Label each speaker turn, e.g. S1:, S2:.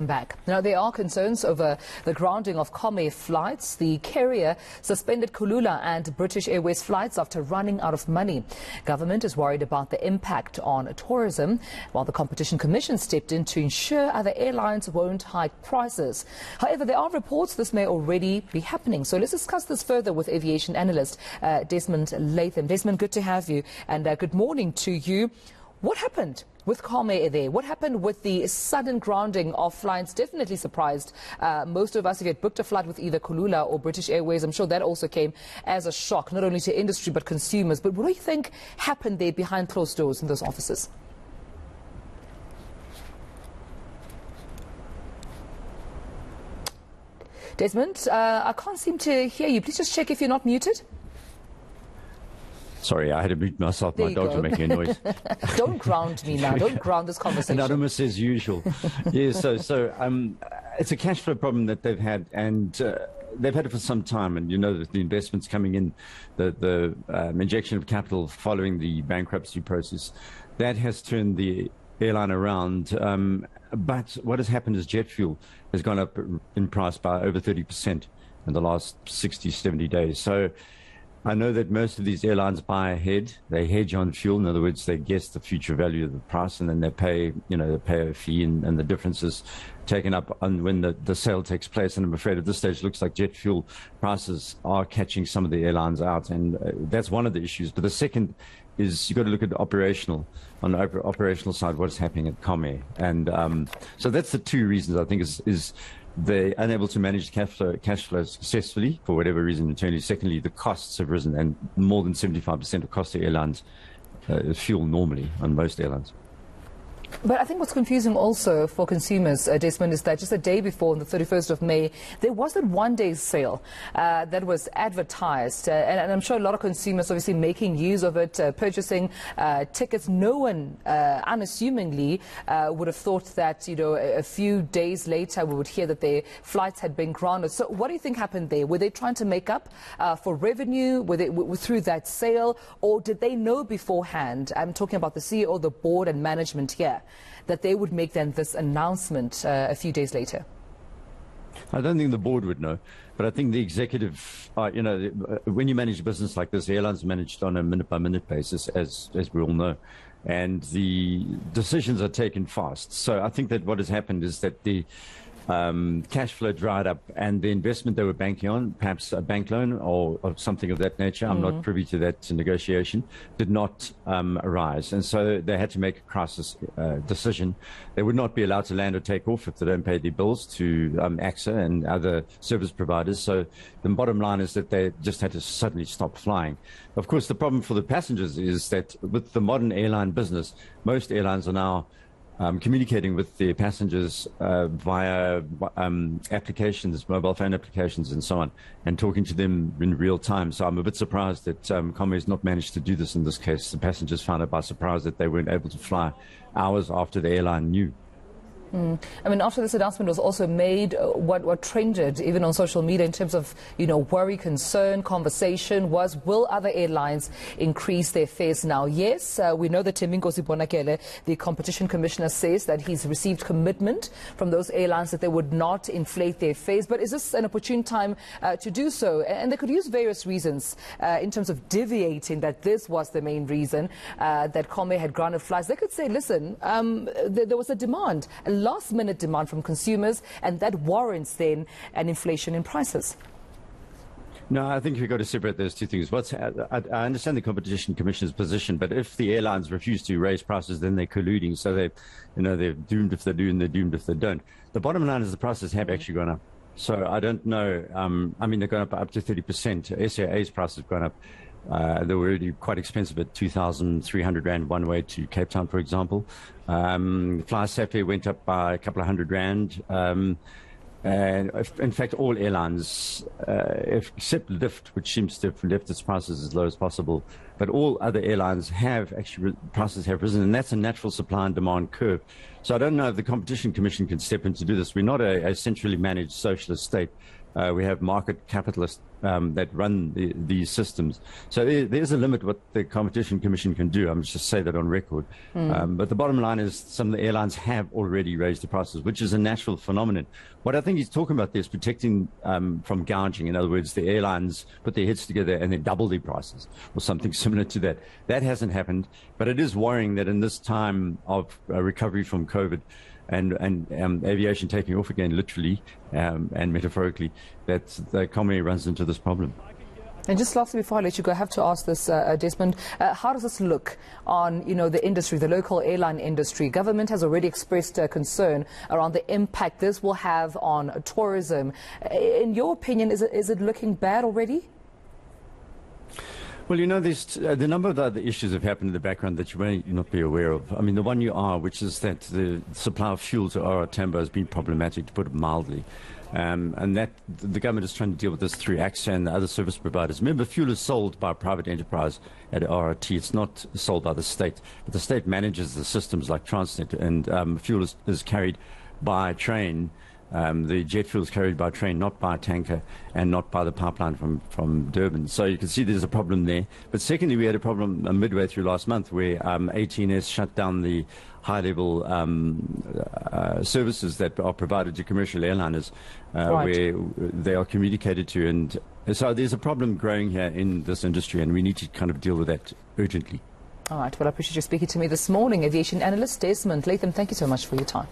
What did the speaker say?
S1: Back. Now, there are concerns over the grounding of Comair flights. The carrier suspended Kulula and British Airways flights after running out of money. Government is worried about the impact on tourism, while the Competition Commission stepped in to ensure other airlines won't hike prices. However, there are reports this may already be happening. So let's discuss this further with Aviation Analyst Desmond Latham. Desmond, good to have you, and good morning to you. What happened with Comair there? What happened with the sudden grounding of flights? Definitely surprised most of us. If you had booked a flight with either Kulula or British Airways, I'm sure that also came as a shock, not only to industry but consumers. But what do you think happened there behind closed doors in those offices? Desmond, I can't seem to hear you. Please just check if you're not muted.
S2: Sorry, I had to mute myself. My dogs were making a noise.
S1: Don't ground me now. Don't ground this conversation.
S2: Anonymous as usual. Yeah, so it's a cash flow problem that they've had, and they've had it for some time. And you know that the investments coming in, the injection of capital following the bankruptcy process, that has turned the airline around. But what has happened is jet fuel has gone up in price by over 30% in the last 60, 70 days. So I know that most of these airlines buy ahead. They hedge on fuel. In other words, they guess the future value of the price, and then they pay a fee, and the difference is taken up on when the sale takes place. And I'm afraid at this stage, it looks like jet fuel prices are catching some of the airlines out, and that's one of the issues. But the second is you've got to look at on the operational side, what's happening at Comair. And so that's the two reasons I think is they're unable to manage cash flow successfully for whatever reason internally. Secondly, the costs have risen, and more than 75% of cost of airlines is fuel normally on most airlines.
S1: But I think what's confusing also for consumers, Desmond, is that just a day before, on the 31st of May, there was that one-day sale that was advertised. And I'm sure a lot of consumers obviously making use of it, purchasing tickets. No one, unassumingly, would have thought that, a few days later we would hear that their flights had been grounded. So what do you think happened there? Were they trying to make up for revenue through that sale, or did they know beforehand? I'm talking about the CEO, the board and management here, that they would make then this announcement a few days later?
S2: I don't think the board would know, but I think the executive, when you manage a business like this, airlines are managed on a minute-by-minute basis, as we all know, and the decisions are taken fast. So I think that what has happened is that the cash flow dried up, and the investment they were banking on, perhaps a bank loan or something of that nature, I'm not privy to that negotiation, did not arise. And so they had to make a crisis decision. They would not be allowed to land or take off if they don't pay their bills to AXA and other service providers. So the bottom line is that they just had to suddenly stop flying. Of course, the problem for the passengers is that with the modern airline business, most airlines are now communicating with their passengers via applications, mobile phone applications and so on, and talking to them in real time. So I'm a bit surprised that Comair has not managed to do this in this case. The passengers found it by surprise that they weren't able to fly hours after the airline knew.
S1: I mean, after this announcement was also made, what trended even on social media in terms of, worry, concern, conversation was, will other airlines increase their fares now? Yes, we know that Nkosi Bonakele, the competition commissioner, says that he's received commitment from those airlines that they would not inflate their fares. But is this an opportune time to do so? And they could use various reasons in terms of deviating that this was the main reason that Comair had grounded flights. They could say, listen, there was a demand, a last-minute demand from consumers, and that warrants then an inflation in prices.
S2: No, I think we've got to separate those two things. I understand the Competition Commission's position, but if the airlines refuse to raise prices, then they're colluding. So they're doomed if they do, and they're doomed if they don't. The bottom line is the prices have actually gone up. So I don't know. I mean, they've gone up to 30%. SAA's prices have gone up. They were already quite expensive at 2,300 Rand one way to Cape Town, for example. Fly Safari went up by a couple of £100. And in fact, all airlines, except Lift, which seems to have left its prices as low as possible, but all other airlines have actually, prices have risen, and that's a natural supply and demand curve. So I don't know if the Competition Commission can step in to do this. We're not a centrally managed socialist state We have market capitalists that run these systems. So there's a limit what the Competition Commission can do. I'm just say that on record. But the bottom line is some of the airlines have already raised the prices, which is a natural phenomenon. What I think he's talking about there is protecting from gouging. In other words, the airlines put their heads together and then double their prices or something similar to that. That hasn't happened, but it is worrying that in this time of recovery from COVID, and aviation taking off again, literally and metaphorically, that the Comair runs into this problem.
S1: And just lastly, before I let you go, I have to ask this, Desmond, how does this look on, the industry, the local airline industry? Government has already expressed concern around the impact this will have on tourism. In your opinion, is it looking bad already?
S2: Well, there's the number of other issues have happened in the background that you may not be aware of. I mean, the one you are, which is that the supply of fuel to OR Tambo has been problematic, to put it mildly. And that the government is trying to deal with this through AXA and the other service providers. Remember, fuel is sold by a private enterprise at RRT. It's not sold by the state. But the state manages the systems like Transnet, and fuel is carried by train. The jet fuel is carried by train, not by tanker, and not by the pipeline from Durban. So you can see there's a problem there. But secondly, we had a problem midway through last month where ATNS shut down the high-level services that are provided to commercial airliners, where they are communicated to. And so there's a problem growing here in this industry, and we need to kind of deal with that urgently.
S1: All right. Well, I appreciate you speaking to me this morning. Aviation Analyst Desmond Latham, thank you so much for your time.